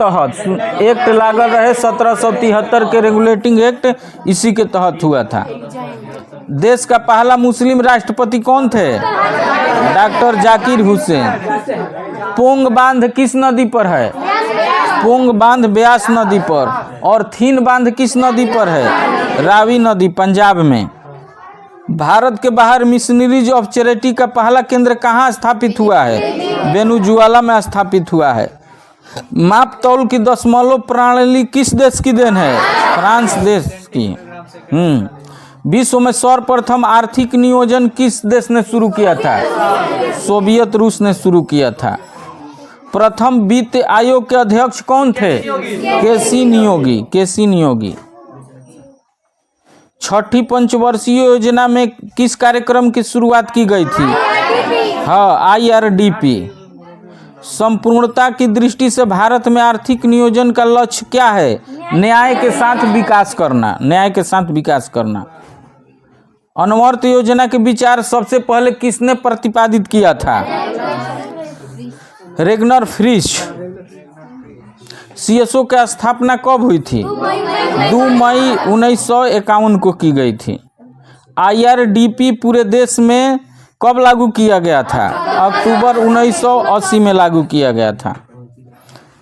तहत एक्ट लागल रहे 1773 के रेगुलेटिंग एक्ट, इसी के तहत हुआ था। देश का पहला मुस्लिम राष्ट्रपति कौन थे? डॉक्टर जाकिर हुसैन। पोंग बांध किस नदी पर है? पोंग बांध ब्यास नदी पर। और थीन बांध किस नदी पर है? रावी नदी, पंजाब में। भारत के बाहर मिशनरीज ऑफ चैरिटी का पहला केंद्र कहाँ स्थापित हुआ है? वेनेजुएला में स्थापित हुआ है। माप तौल की दशमलव प्रणाली किस देश की देन है? फ्रांस देश की। विश्व में सर्वप्रथम आर्थिक नियोजन किस देश ने शुरू किया था? सोवियत रूस ने शुरू किया था। प्रथम वित्त आयोग के अध्यक्ष कौन थे? केसी नियोगी। छठी पंचवर्षीय योजना में किस कार्यक्रम की शुरुआत की गई थी? हाँ, IRDP। संपूर्णता की दृष्टि से भारत में आर्थिक नियोजन का लक्ष्य क्या है? न्याय के साथ विकास करना। अनवर्त योजना के विचार सबसे पहले किसने प्रतिपादित किया था? रेगनर फ्रिश। CSO की स्थापना कब हुई थी? 2 मई 1951 को की गई थी। IRDP पूरे देश में कब लागू किया गया था? अक्टूबर 1980 में लागू किया गया था।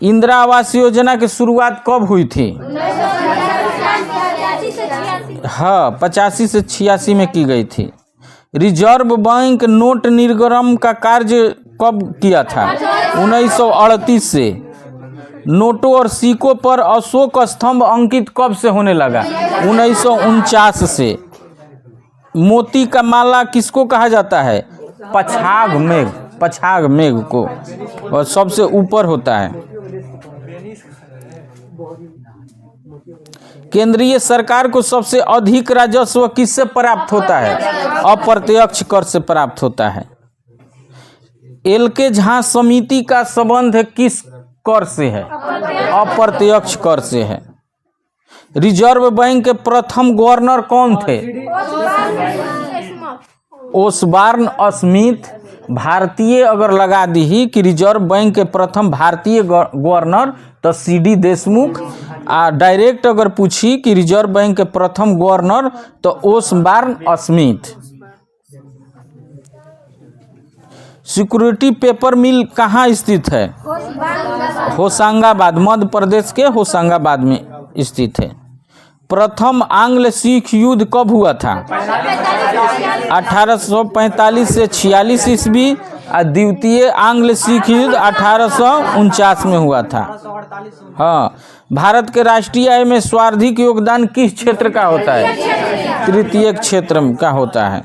इंदिरा आवास योजना की शुरुआत कब हुई थी? हाँ, 85 से 86 में की गई थी। रिजर्व बैंक नोट निर्गमन का कार्य कब किया था? 1938 से। नोटों और सिक्कों पर अशोक स्तंभ अंकित कब से होने लगा? 1949 से। मोती का माला किसको कहा जाता है? पछाग मेघ को, और सबसे ऊपर होता है। केंद्रीय सरकार को सबसे अधिक राजस्व किससे प्राप्त होता है? अप्रत्यक्ष कर से प्राप्त होता है। LK झा समिति का संबंध किस कर से है? अप्रत्यक्ष कर से है। रिजर्व बैंक के प्रथम गवर्नर कौन थे? Osborne Smith. भारतीय अगर लगा दी कि रिजर्व बैंक के प्रथम भारतीय गवर्नर तो CD देशमुख, आ डायरेक्ट अगर पूछी कि रिजर्व बैंक के प्रथम गवर्नर तो ओसबॉर्न स्मिथ। सिक्योरिटी पेपर मिल कहाँ स्थित है? होशंगाबाद, मध्य प्रदेश के होशंगाबाद में स्थित है। प्रथम आंग्ल सिख युद्ध कब हुआ था? 1845 से 46 ईस्वी। और द्वितीय आंग्ल सिख युद्ध 1849 में हुआ था। हाँ, भारत के राष्ट्रीय आय में सर्वाधिक योगदान किस क्षेत्र का होता है? तृतीय क्षेत्र का होता है।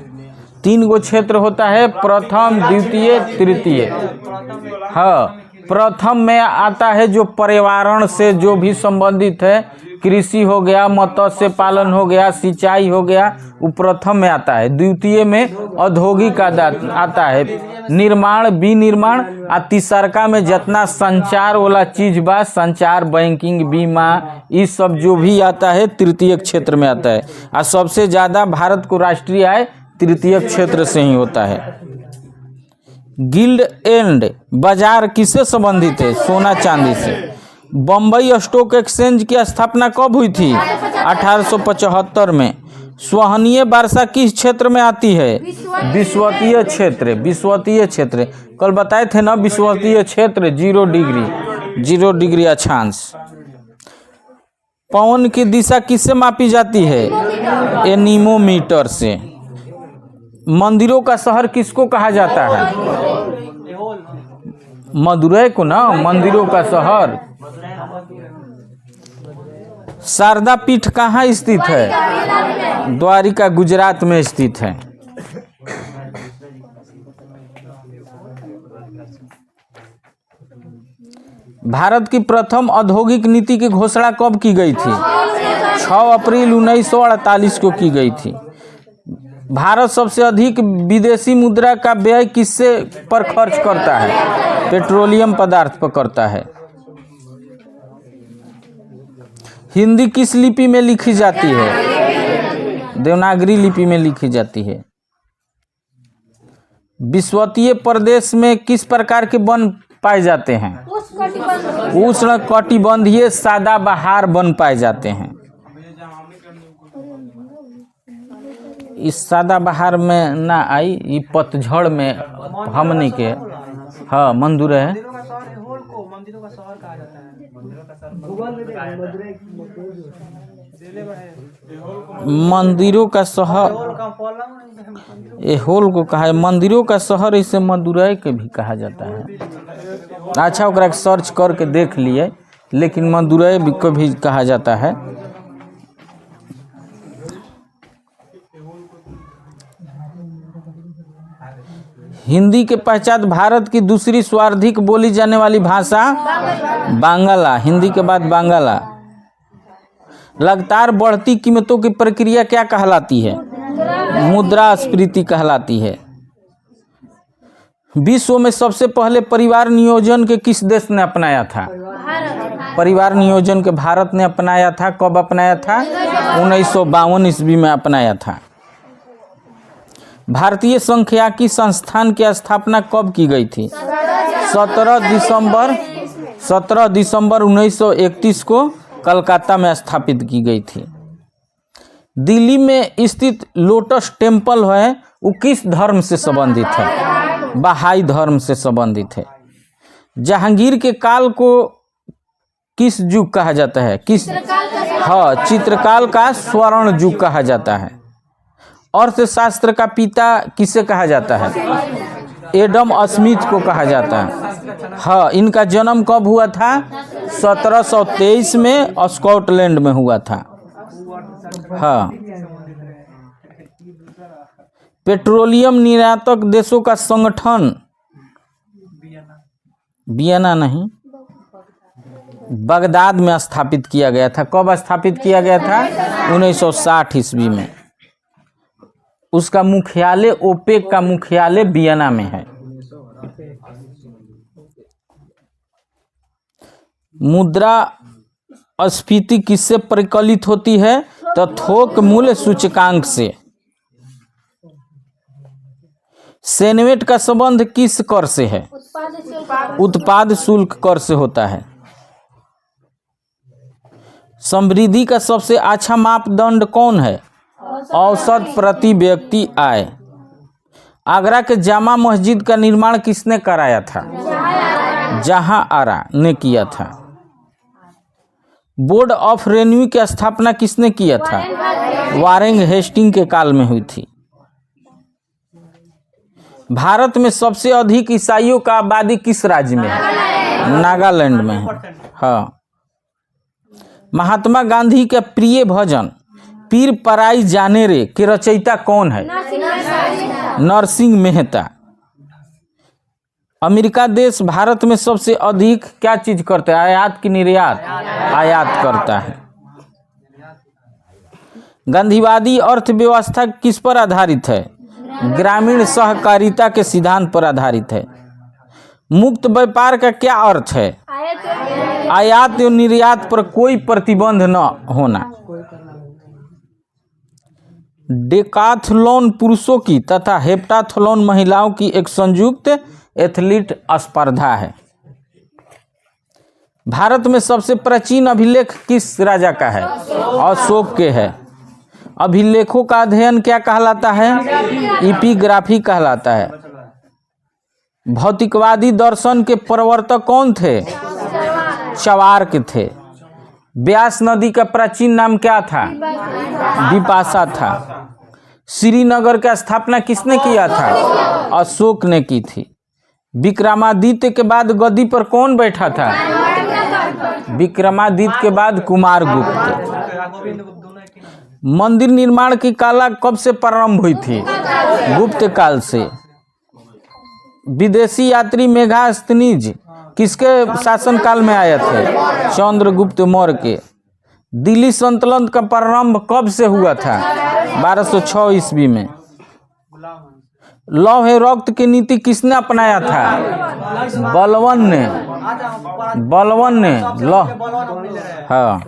3 गो क्षेत्र होता है, प्रथम, द्वितीय, तृतीय। हाँ, प्रथम में आता है जो पर्यावरण से जो भी संबंधित है, कृषि हो गया, मत्स्य पालन हो गया, सिंचाई हो गया, वो प्रथम में आता है। द्वितीय में औद्योगिक आता है, निर्माण, विनिर्माण। आ तीसरका में जितना संचार वाला चीज बा, संचार, बैंकिंग, बीमा, ये सब जो भी आता है तृतीय क्षेत्र में आता है। और सबसे ज्यादा भारत को राष्ट्रीय आय तृतीय क्षेत्र से ही होता है। गिल्ड एंड बाजार किससे संबंधित है? सोना चांदी से। बम्बई स्टॉक एक्सचेंज की स्थापना कब हुई थी? 1875 में। सोहनीय वर्षा किस क्षेत्र में आती है? विषुवतीय क्षेत्र। कल बताए थे ना, विषुवतीय क्षेत्र 0 डिग्री अक्षांश। पवन की दिशा किससे मापी जाती है? एनीमोमीटर से। मंदिरों का शहर किसको कहा जाता है? मदुरै को ना, मंदिरों का शहर। शारदा पीठ कहाँ स्थित है? द्वारिका, गुजरात में स्थित है। भारत की प्रथम औद्योगिक नीति की घोषणा कब की गई थी? 6 अप्रैल 1948 को की गई थी। भारत सबसे अधिक विदेशी मुद्रा का व्यय किससे पर खर्च करता है? पेट्रोलियम पदार्थ पर करता है। हिंदी किस लिपि में लिखी जाती है? देवनागरी लिपि में लिखी जाती है। विषुवतीय प्रदेश में किस प्रकार के वन पाए जाते हैं? उष्ण कटिबंधीय सदाबहार वन पाए जाते हैं। इस सदाबहार में ना आई, ये पतझड़ में हमने के हाँ मंदिर है। मंदिरों का शहर एहोल को कहा है, मंदिरों का शहर इसे मदुरै के भी कहा जाता है। अच्छा ओकरा के सर्च करके देख लिए, लेकिन मदुरै को भी कहा जाता है। हिंदी के पश्चात भारत की दूसरी सर्वाधिक बोली जाने वाली भाषा बांग्ला। हिंदी के बाद बांग्ला। लगातार बढ़ती कीमतों की प्रक्रिया क्या कहलाती है? मुद्रास्फीति कहलाती है। विश्व में सबसे पहले परिवार नियोजन के किस देश ने अपनाया था? परिवार नियोजन के भारत ने अपनाया था। कब अपनाया था? 1952 ईस्वी में अपनाया था। भारतीय सांख्यिकी संस्थान की स्थापना कब की गई थी? 17 दिसंबर 1931 को कलकत्ता में स्थापित की गई थी। दिल्ली में स्थित लोटस टेम्पल है, वो किस धर्म से संबंधित है? बहाई धर्म से संबंधित है। जहांगीर के काल को किस युग कहा जाता है? हाँ, चित्रकाल का स्वर्ण युग कहा जाता है। अर्थशास्त्र का पिता किसे कहा जाता है? एडम स्मिथ को कहा जाता है। हाँ, इनका जन्म कब हुआ था? 1723 में स्कॉटलैंड में हुआ था। हाँ, पेट्रोलियम निर्यातक देशों का संगठन वियना नहीं, बगदाद में स्थापित किया गया था। कब स्थापित किया गया था? 1960 ईस्वी में। उसका मुख्यालय, ओपेक का मुख्यालय वियना में है। मुद्रास्फीति किससे परिकलित होती है? तो थोक मूल्य सूचकांक से। सेनेट का संबंध किस कर से है? उत्पाद शुल्क कर से होता है। समृद्धि का सबसे अच्छा मापदंड कौन है? औसत प्रति व्यक्ति आय। आगरा के जामा मस्जिद का निर्माण किसने कराया था? जहां आरा ने किया था। बोर्ड ऑफ रेवेन्यू की स्थापना किसने किया था? वारेन हेस्टिंग के काल में हुई थी। भारत में सबसे अधिक ईसाइयों का आबादी किस राज्य में है? नागालैंड में है। हाँ, महात्मा गांधी के प्रिय भजन पीर पराई जाने रे के रचयिता कौन है? नरसिंह मेहता। अमेरिका देश भारत में सबसे अधिक क्या चीज करता है? आयात की निर्यात? आयात करता है। गांधीवादी अर्थव्यवस्था किस पर आधारित है? ग्रामीण सहकारिता के सिद्धांत पर आधारित है। मुक्त व्यापार का क्या अर्थ है? आयात एवं निर्यात पर कोई प्रतिबंध न होना। डेकाथलॉन पुरुषों की तथा हेप्टाथलॉन महिलाओं की एक संयुक्त एथलीट स्पर्धा है। भारत में सबसे प्राचीन अभिलेख किस राजा का है? अशोक के है। अभिलेखों का अध्ययन क्या कहलाता है? एपिग्राफी कहलाता है। भौतिकवादी दर्शन के प्रवर्तक कौन थे? चवार्क थे। ब्यास नदी का प्राचीन नाम क्या था? बिपाशा था। श्रीनगर की स्थापना किसने किया था? अशोक ने की थी। विक्रमादित्य के बाद गद्दी पर कौन बैठा था? विक्रमादित्य के बाद कुमारगुप्त। मंदिर निर्माण की कला कब से प्रारंभ हुई थी? गुप्त काल से। विदेशी यात्री मेगास्थनीज किसके शासनकाल में आए थे? चंद्रगुप्त मौर्य के। दिल्ली सल्तनत का प्रारंभ कब से हुआ था? 1206 ईस्वी में। लौह है रक्त की नीति किसने अपनाया था? बलवन ने लौह। हाँ।